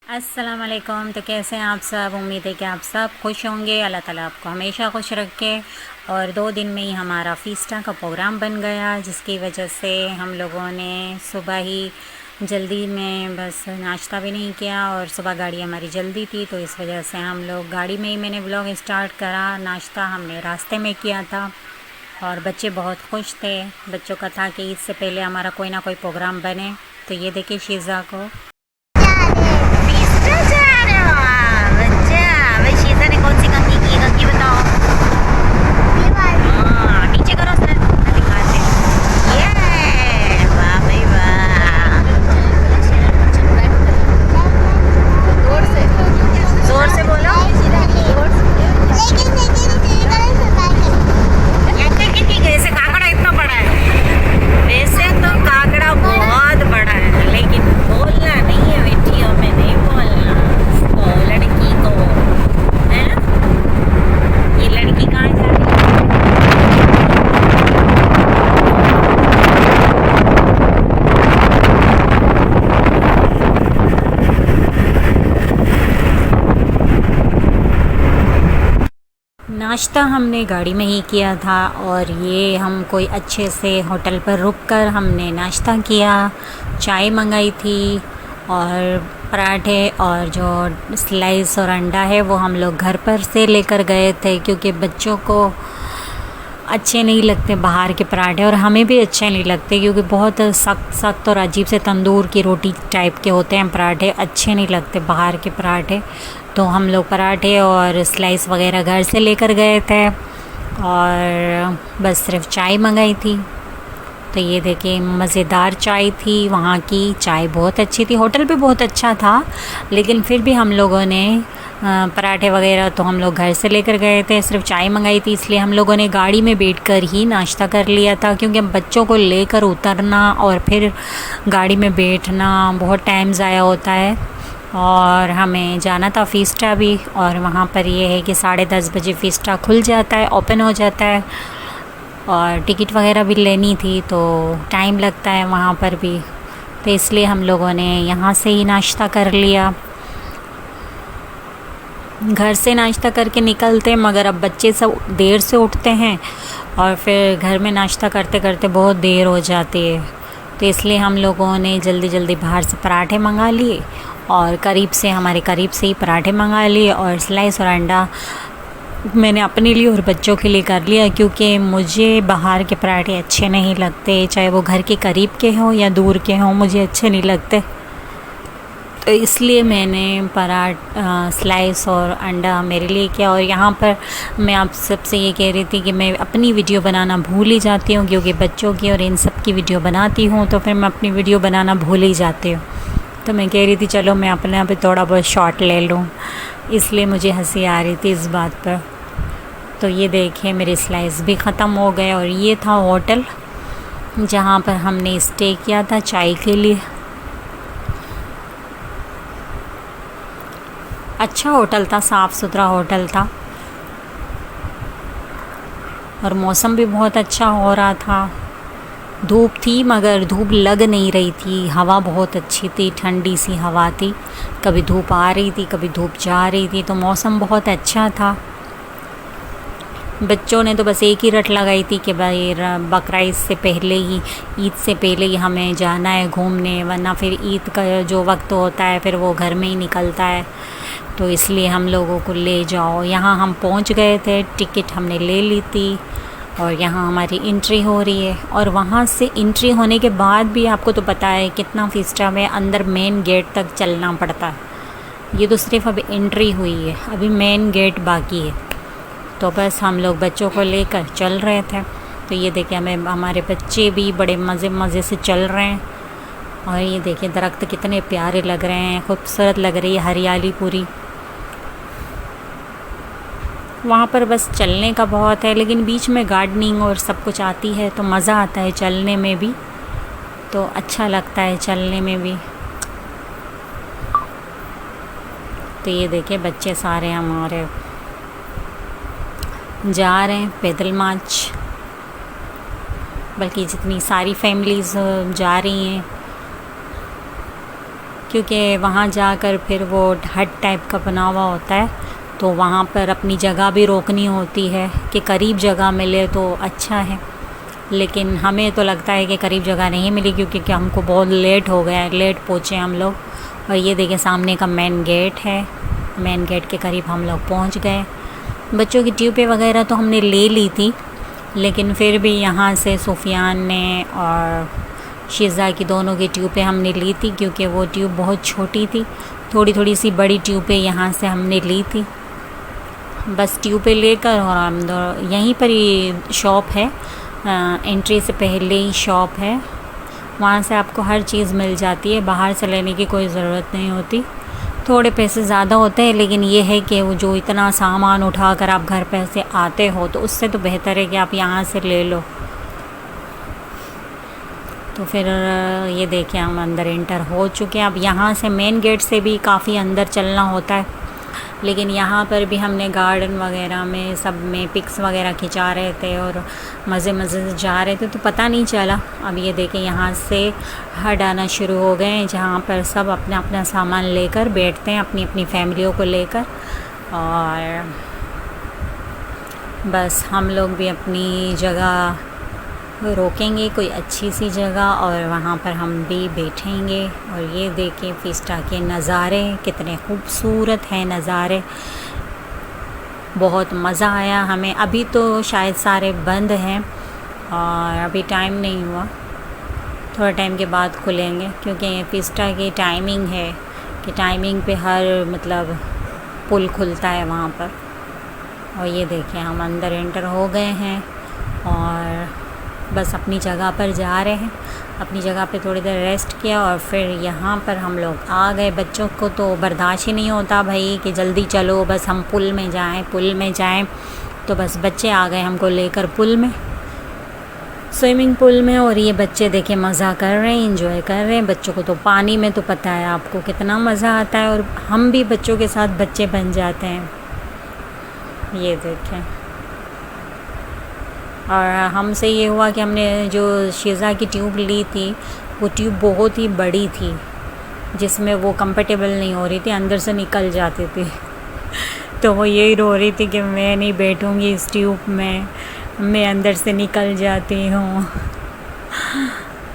अस्सलाम वालेकुम। तो कैसे हैं आप सब? उम्मीद है कि आप सब खुश होंगे। अल्लाह ताला आपको हमेशा खुश रखे। और 2 दिन में ही हमारा फ़ीस्टा का प्रोग्राम बन गया, जिसकी वजह से हम लोगों ने सुबह ही जल्दी में बस नाश्ता भी नहीं किया, और सुबह गाड़ी हमारी जल्दी थी तो इस वजह से हम लोग गाड़ी में ही मैंने व्लॉग स्टार्ट करा। नाश्ता हमने रास्ते में किया था और बच्चे बहुत खुश थे। बच्चों का था कि इससे पहले हमारा कोई ना कोई प्रोग्राम बने। तो ये देखिए शीज़ा को कौन सी कंघी की कंघी बताओ। हाँ, नीचे करो सर, दिखाते। ये वाह भाई वाह, जोर से बोलो। ऐसे काकड़ा इतना बड़ा है, वैसे तो काकड़ा बहुत बड़ा है, लेकिन बोलना नहीं है, बेटियों में नहीं बोलना। ओ लड़की को है, ये लड़की कहाँ जा रही है? नाश्ता हमने गाड़ी में ही किया था, और ये हम कोई अच्छे से होटल पर रुककर हमने नाश्ता किया। चाय मंगाई थी और पराठे, और जो स्लाइस और अंडा है वो हम लोग घर पर से लेकर गए थे, क्योंकि बच्चों को अच्छे नहीं लगते बाहर के पराठे, और हमें भी अच्छे नहीं लगते, क्योंकि बहुत सख्त सख्त और अजीब से तंदूर की रोटी टाइप के होते हैं पराठे। अच्छे नहीं लगते बाहर के पराठे। तो हम लोग पराठे और स्लाइस वगैरह घर से लेकर गए थे, और बस सिर्फ चाय मंगाई थी। तो ये देखिए मज़ेदार चाय थी, वहाँ की चाय बहुत अच्छी थी। होटल भी बहुत अच्छा था, लेकिन फिर भी हम लोगों ने पराठे वगैरह तो हम लोग घर से लेकर गए थे। सिर्फ चाय मंगाई थी, इसलिए हम लोगों ने गाड़ी में बैठकर ही नाश्ता कर लिया था, क्योंकि बच्चों को लेकर उतरना और फिर गाड़ी में बैठना बहुत टाइम ज़ाया होता है। और हमें जाना था फ़ीस्टा भी, और वहाँ पर ये है कि 10:30 बजे फ़ीस्टा खुल जाता है, ओपन हो जाता है, और टिकट वगैरह भी लेनी थी तो टाइम लगता है वहाँ पर भी। तो इसलिए हम लोगों ने यहाँ से ही नाश्ता कर लिया। घर से नाश्ता करके निकलते, मगर अब बच्चे सब देर से उठते हैं और फिर घर में नाश्ता करते करते बहुत देर हो जाती है। तो इसलिए हम लोगों ने जल्दी जल्दी बाहर से पराठे मंगा लिए, और हमारे करीब से ही पराठे मंगा लिए, और स्लाइस और अंडा मैंने अपने लिए और बच्चों के लिए कर लिया, क्योंकि मुझे बाहर के पराठे अच्छे नहीं लगते, चाहे वो घर के करीब के हों या दूर के हों, मुझे अच्छे नहीं लगते। तो इसलिए मैंने स्लाइस और अंडा मेरे लिए किया। और यहाँ पर मैं आप सबसे ये कह रही थी कि मैं अपनी वीडियो बनाना भूल ही जाती हूँ, क्योंकि बच्चों की और इन सब की वीडियो बनाती हूँ तो फिर मैं अपनी वीडियो बनाना भूल ही जाती हूँ। तो मैं कह रही थी चलो मैं अपने यहाँ पे थोड़ा बहुत शॉट ले लूँ, इसलिए मुझे हंसी आ रही थी इस बात पर। तो ये देखिए मेरे स्लाइस भी ख़त्म हो गए, और ये था होटल जहाँ पर हमने स्टे किया था चाय के लिए। अच्छा होटल था, साफ़ सुथरा होटल था, और मौसम भी बहुत अच्छा हो रहा था। धूप थी मगर धूप लग नहीं रही थी, हवा बहुत अच्छी थी, ठंडी सी हवा थी। कभी धूप आ रही थी, कभी धूप जा रही थी, तो मौसम बहुत अच्छा था। बच्चों ने तो बस एक ही रट लगाई थी कि भाई बकरा ईद से पहले ही हमें जाना है घूमने, वरना फिर ईद का जो वक्त होता है फिर वो घर में ही निकलता है, तो इसलिए हम लोगों को ले जाओ। यहाँ हम पहुँच गए थे, टिकट हमने ले ली थी, और यहाँ हमारी एंट्री हो रही है। और वहाँ से एंट्री होने के बाद भी आपको तो पता है कितना फ़ीस्टा में अंदर मेन गेट तक चलना पड़ता है। ये तो सिर्फ अभी एंट्री हुई है, अभी मेन गेट बाकी है। तो बस हम लोग बच्चों को लेकर चल रहे थे। तो ये देखिए हमारे बच्चे भी बड़े मज़े से चल रहे हैं। और ये देखिए दरख्त कितने प्यारे लग रहे हैं, खूबसूरत लग रही है हरियाली पूरी। वहाँ पर बस चलने का बहुत है, लेकिन बीच में गार्डनिंग और सब कुछ आती है तो मज़ा आता है चलने में भी, तो अच्छा लगता है चलने में भी। तो ये देखिए बच्चे सारे हमारे जा रहे हैं पैदल मार्च, बल्कि जितनी सारी फैमिलीज़ जा रही हैं, क्योंकि वहाँ जाकर फिर वो हट टाइप का बना हुआ होता है, तो वहाँ पर अपनी जगह भी रोकनी होती है कि करीब जगह मिले तो अच्छा है। लेकिन हमें तो लगता है कि करीब जगह नहीं मिली, क्योंकि हमको बहुत लेट हो गया है, लेट पहुँचे हम लोग। और ये देखिए सामने का मेन गेट है, मेन गेट के करीब हम लोग पहुँच गए। बच्चों की ट्यूबें वगैरह तो हमने ले ली थी, लेकिन फिर भी यहाँ से सुफियान ने और शीज़ा की दोनों की ट्यूबें हमने ली थी, क्योंकि वो ट्यूब बहुत छोटी थी। थोड़ी थोड़ी सी बड़ी ट्यूबें यहाँ से हमने ली थी। बस ट्यूबें लेकर और हम यहीं पर ही शॉप है, एंट्री से पहले ही शॉप है, वहाँ से आपको हर चीज़ मिल जाती है, बाहर से लेने की कोई ज़रूरत नहीं होती। थोड़े पैसे ज़्यादा होते हैं, लेकिन ये है कि वो जो इतना सामान उठाकर आप घर पे से आते हो, तो उससे तो बेहतर है कि आप यहाँ से ले लो। तो फिर ये देखिए हम अंदर एंटर हो चुके हैं। अब यहाँ से मेन गेट से भी काफ़ी अंदर चलना होता है, लेकिन यहाँ पर भी हमने गार्डन वगैरह में सब में पिक्स वगैरह खिंचा रहे थे और मज़े मज़े से जा रहे थे, तो पता नहीं चला। अब ये देखें यहाँ से हट आना शुरू हो गए हैं, जहाँ पर सब अपना अपना सामान लेकर बैठते हैं, अपनी अपनी फैमिलियों को लेकर। और बस हम लोग भी अपनी जगह रोकेंगे, कोई अच्छी सी जगह, और वहाँ पर हम भी बैठेंगे। और ये देखें फिस्टा के नज़ारे कितने खूबसूरत हैं नज़ारे, बहुत मज़ा आया हमें। अभी तो शायद सारे बंद हैं और अभी टाइम नहीं हुआ, थोड़ा टाइम के बाद खुलेंगे, क्योंकि फिस्टा की टाइमिंग है कि टाइमिंग पे हर मतलब पुल खुलता है वहाँ पर। और ये देखें हम अंदर एंटर हो गए हैं और बस अपनी जगह पर जा रहे हैं। अपनी जगह पे थोड़ी देर रेस्ट किया और फिर यहाँ पर हम लोग आ गए। बच्चों को तो बर्दाश्त ही नहीं होता भाई कि जल्दी चलो, बस हम पुल में जाएं, पुल में जाएं। तो बस बच्चे आ गए हमको लेकर पुल में, स्विमिंग पूल में। और ये बच्चे देखें मज़ा कर रहे हैं, इंजॉय कर रहे हैं। बच्चों को तो पानी में तो पता है आपको कितना मज़ा आता है, और हम भी बच्चों के साथ बच्चे बन जाते हैं। ये देखें, और हमसे ये हुआ कि हमने जो शीज़ा की ट्यूब ली थी, वो ट्यूब बहुत ही बड़ी थी, जिसमें वो कंफर्टेबल नहीं हो रही थी, अंदर से निकल जाती थी। तो वो यही रो रही थी कि मैं नहीं बैठूँगी इस ट्यूब में, मैं अंदर से निकल जाती हूँ।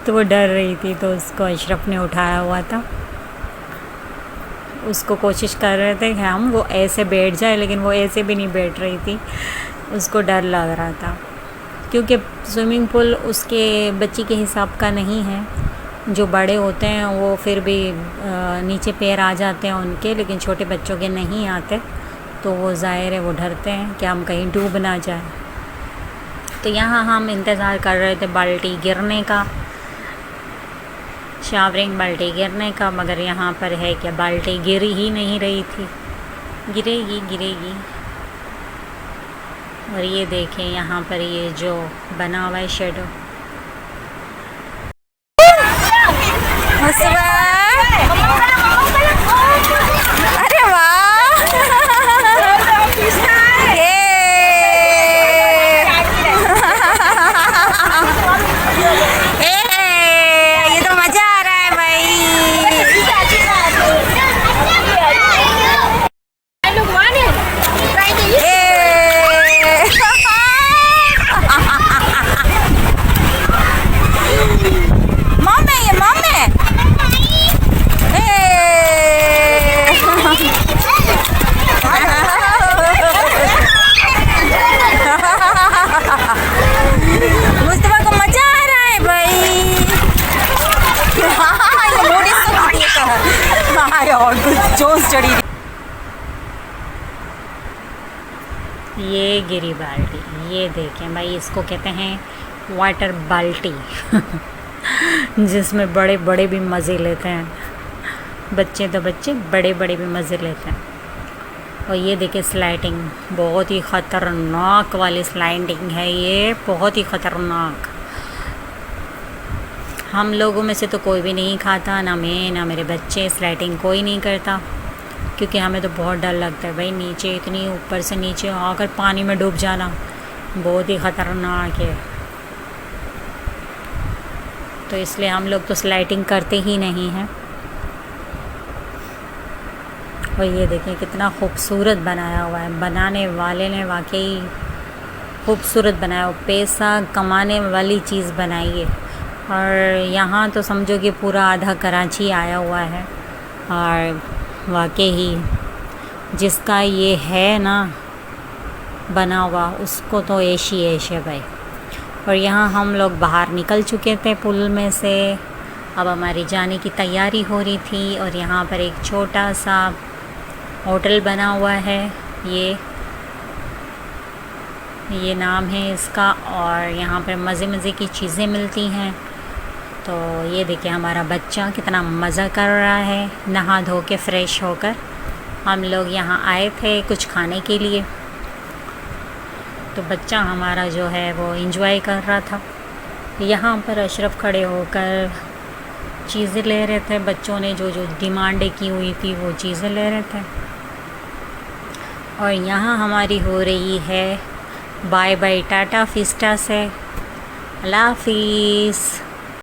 तो वो डर रही थी, तो उसको अशरफ ने उठाया हुआ था। उसको कोशिश कर रहे थे कि हम वो ऐसे बैठ जाए, लेकिन वो ऐसे भी नहीं बैठ रही थी, उसको डर लग रहा था, क्योंकि स्विमिंग पूल उसके बच्ची के हिसाब का नहीं है। जो बड़े होते हैं वो फिर भी नीचे पैर आ जाते हैं उनके, लेकिन छोटे बच्चों के नहीं आते, तो वो ज़ाहिर है वो डरते हैं कि हम कहीं डूब ना जाए। तो यहाँ हम इंतज़ार कर रहे थे बाल्टी गिरने का, शावरिंग बाल्टी गिरने का, मगर यहाँ पर है कि बाल्टी गिर ही नहीं रही थी। गिरेगी गिरेगी। और ये देखें यहाँ पर ये जो बना हुआ है शेडो, अरे वाह, ये तो मजा आ रहा है भाई। और कुछ जोश चढ़ी। ये गिरी बाल्टी, ये देखें भाई, इसको कहते हैं वाटर बाल्टी। जिसमें बड़े बड़े भी मज़े लेते हैं, बच्चे तो बच्चे, बड़े बड़े भी मज़े लेते हैं। और ये देखिए स्लाइडिंग, बहुत ही ख़तरनाक वाली स्लाइडिंग है ये, बहुत ही ख़तरनाक। हम लोगों में से तो कोई भी नहीं खाता, ना मैं ना मेरे बच्चे, स्लाइडिंग कोई नहीं करता, क्योंकि हमें तो बहुत डर लगता है भाई, नीचे इतनी ऊपर से नीचे आकर पानी में डूब जाना बहुत ही ख़तरनाक है। तो इसलिए हम लोग तो स्लाइडिंग करते ही नहीं हैं। और ये देखें कितना खूबसूरत बनाया हुआ है, बनाने वाले ने वाकई खूबसूरत बनाया हो, पैसा कमाने वाली चीज़ बनाई है। और यहाँ तो समझो कि पूरा आधा कराची आया हुआ है, और वाकई जिसका ये है ना बना हुआ उसको तो ऐश ही ऐश है भाई। और यहाँ हम लोग बाहर निकल चुके थे पुल में से, अब हमारी जाने की तैयारी हो रही थी। और यहाँ पर एक छोटा सा होटल बना हुआ है, ये नाम है इसका, और यहाँ पर मज़े मज़े की चीज़ें मिलती हैं। तो ये देखिए हमारा बच्चा कितना मज़ा कर रहा है, नहा धो के फ़्रेश होकर। हम लोग यहाँ आए थे कुछ खाने के लिए, तो बच्चा हमारा जो है वो एंजॉय कर रहा था। यहाँ पर अशरफ खड़े होकर चीज़ें ले रहे थे, बच्चों ने जो जो डिमांडें की हुई थी वो चीज़ें ले रहे थे। और यहाँ हमारी हो रही है बाय बाय टाटा फिस्टा से। अल्लाह हाफिज़।